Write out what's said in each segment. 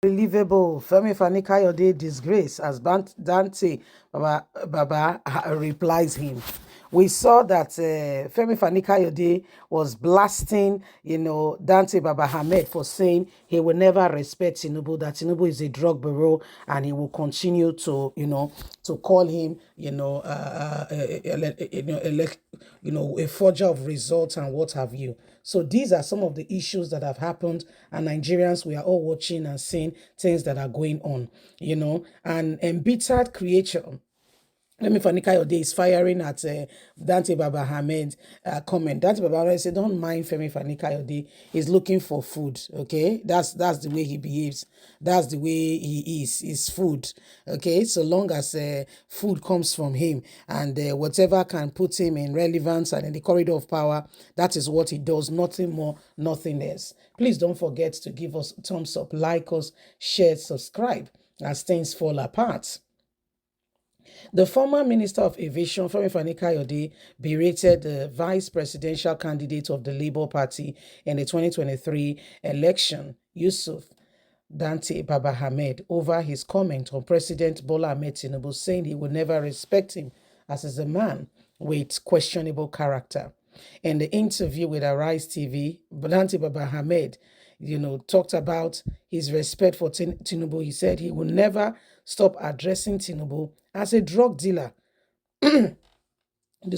Unbelievable. Femi Fani Kayode disgrace as Dante Baba replies him. We saw that Femi Fani Kayode was blasting, Dante Baba Ahmed for saying he will never respect Tinubu, that Tinubu is a drug bureau, and he will continue to, to call him, a forger of results and what have you. So these are some of the issues that have happened, and Nigerians, we are all watching and seeing things that are going on, and embittered creation. Let me Fani Kayode is firing at Dante Baba Ahmed comment. Dante Baba Ahmed said, "Don't mind Femi Fani Kayode. He's looking for food. Okay, that's the way he behaves. That's the way he is. Is food. Okay, so long as food comes from him and whatever can put him in relevance and in the corridor of power, that is what he does. Nothing more, nothing less. Please don't forget to give us a thumbs up, like us, share, subscribe as things fall apart." The former Minister of Aviation, Femi Fani Kayode, berated the vice presidential candidate of the Labour Party in the 2023 election, Yusuf Dante Baba Ahmed, over his comment on President Bola Ahmed Tinubu, saying he would never respect him as is a man with questionable character. In the interview with Arise TV, Dante Baba Ahmed, talked about his respect for Tinubu. He said he will never stop addressing Tinubu as a drug dealer. The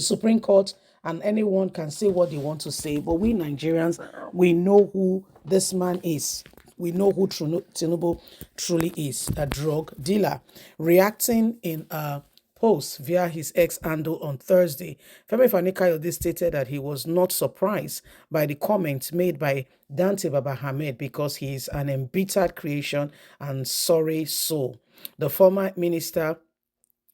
Supreme Court and anyone can say what they want to say, but we Nigerians, we know who this man is. We know who Tinubu truly is, a drug dealer. Reacting in a post via his ex handle on Thursday, Femi Fani Kayode stated that he was not surprised by the comment made by Dante Baba Ahmed because he is an embittered creation and sorry soul. The former minister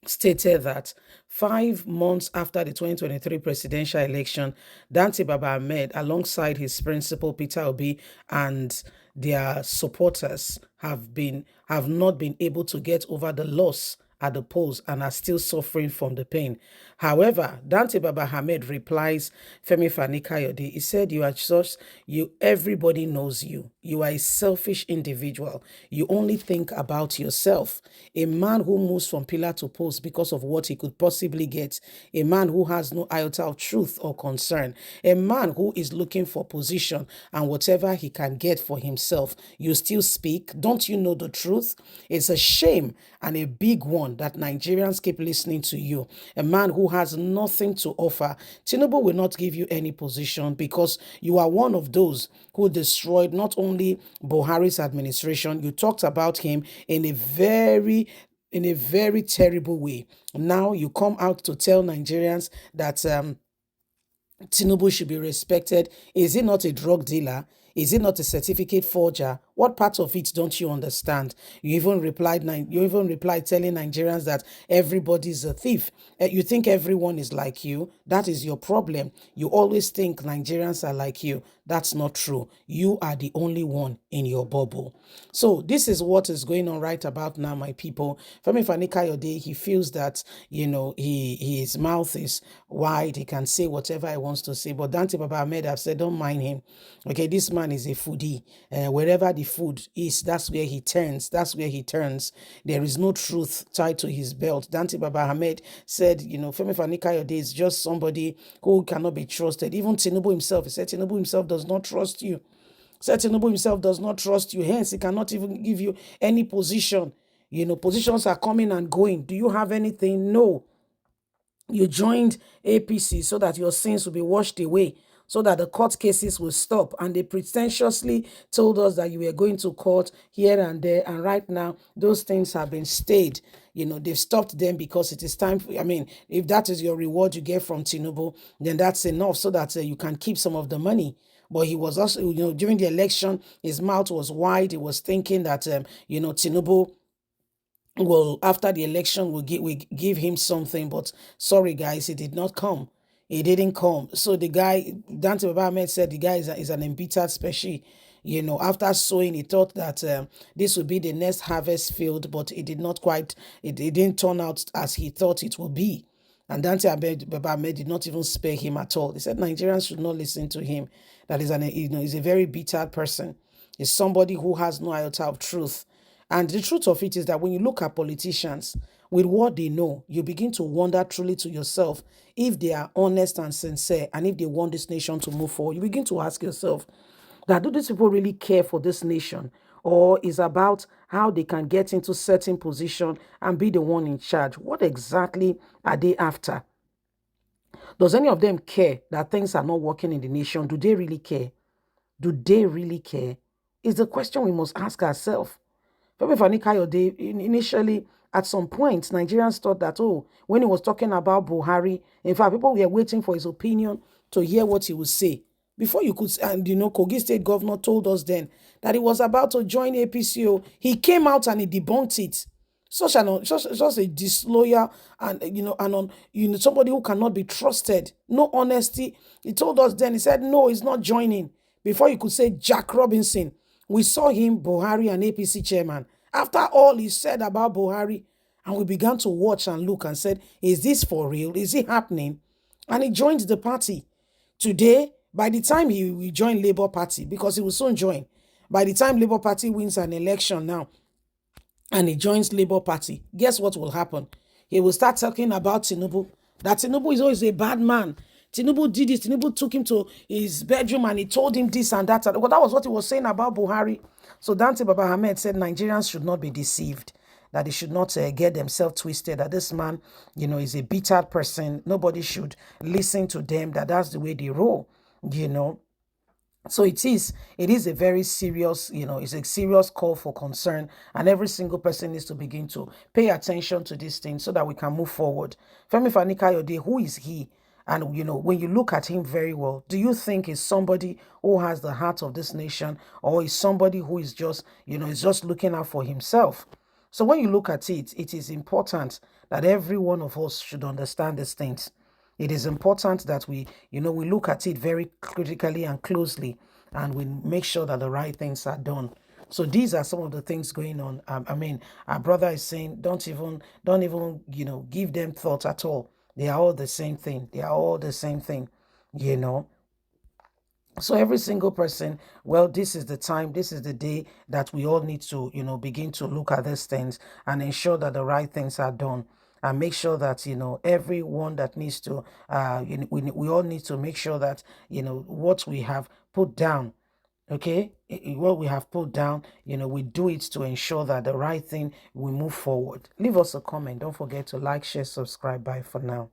stated that 5 months after the 2023 presidential election, Dante Baba Ahmed, alongside his principal Peter Obi and their supporters, have not been able to get over the loss at the polls and are still suffering from the pain. However, Dante Baba Ahmed replies Femi Fani Kayode. He said, everybody knows you. You are a selfish individual. You only think about yourself. A man who moves from pillar to post because of what he could possibly get. A man who has no iota of truth or concern. A man who is looking for position and whatever he can get for himself. You still speak. Don't you know the truth? It's a shame and a big one that Nigerians keep listening to you. A man who has nothing to offer. Tinubu will not give you any position because you are one of those who destroyed not only Buhari's administration, you talked about him in a very terrible way. Now you come out to tell Nigerians that Tinubu should be respected. Is he not a drug dealer? Is he not a certificate forger? What part of it don't you understand? You even replied telling Nigerians that everybody's a thief. You think everyone is like you. That is your problem. You always think Nigerians are like you. That's not true. You are the only one in your bubble. So this is what is going on right about now, my people. Femi Fani Kayode, he feels that, his mouth is wide. He can say whatever he wants to say. But Dante Baba Ahmed have said, don't mind him. Okay, this man is a foodie. Wherever the food is, that's where he turns. That's where he turns. There is no truth tied to his belt. Dante Baba Ahmed said, Femi Fani Kayode is just somebody who cannot be trusted. Even Tinubu himself, he said Tinubu himself does not trust you. Said Tinubu himself does not trust you. Hence, he cannot even give you any position. Positions are coming and going. Do you have anything? No. You joined APC so that your sins will be washed away, so that the court cases will stop. And they pretentiously told us that you were going to court here and there. And right now, those things have been stayed. They've stopped them because it is time. If that is your reward you get from Tinubu, then that's enough so that you can keep some of the money. But he was also, during the election, his mouth was wide. He was thinking that, Tinubu, well, after the election, we give him something. But sorry, guys, it did not come. It didn't come. So the guy, Dante Baba Ahmed said the guy is an embittered species. After sowing, he thought that this would be the next harvest field, but it did not quite, it didn't turn out as he thought it would be. And Dante Baba Ahmed did not even spare him at all. He said Nigerians should not listen to him. That is he's a very bitter person. He's somebody who has no iota of truth. And the truth of it is that when you look at politicians with what they know, you begin to wonder truly to yourself if they are honest and sincere and if they want this nation to move forward. You begin to ask yourself that do these people really care for this nation, or is about how they can get into certain position and be the one in charge? What exactly are they after? Does any of them care that things are not working in the nation? Do they really care? Do they really care? Is the question we must ask ourselves. Femi Kayode, initially, at some point, Nigerians thought that, oh, when he was talking about Buhari, in fact, people were waiting for his opinion to hear what he would say. Before you could, and Kogi State governor told us then that he was about to join APCO. He came out and he debunked it. Such a disloyal and somebody who cannot be trusted. No honesty. He told us then, he said, no, he's not joining. Before you could say Jack Robinson, we saw him, Buhari, and APC chairman. After all he said about Buhari, and we began to watch and look and said, is this for real? Is it happening? And he joined the party. Today, by the time he will join Labour Party, because he will soon join, by the time Labour Party wins an election now, and he joins Labour Party, guess what will happen? He will start talking about Tinubu, that Tinubu is always a bad man. Tinubu did this. Tinubu took him to his bedroom and he told him this and that. Well, that was what he was saying about Buhari. So Dante Baba Ahmed said Nigerians should not be deceived, that they should not get themselves twisted, that this man, is a bitter person. Nobody should listen to them, that's the way they roll, So it is a very serious, it's a serious call for concern, and every single person needs to begin to pay attention to these things so that we can move forward. Femi Kayode, who is he? And, when you look at him very well, do you think he's somebody who has the heart of this nation, or is somebody who is just, is just looking out for himself? So when you look at it, it is important that every one of us should understand these things. It is important that we look at it very critically and closely, and we make sure that the right things are done. So these are some of the things going on. Our brother is saying, don't even, give them thought at all. They are all the same thing. They are all the same thing, So every single person, well, this is the time, this is the day that we all need to, begin to look at these things and ensure that the right things are done. And make sure that, everyone that needs to, we all need to make sure that, what we have put down, okay, what we have put down, we do it to ensure that the right thing, we move forward. Leave us a comment. Don't forget to like, share, subscribe. Bye for now.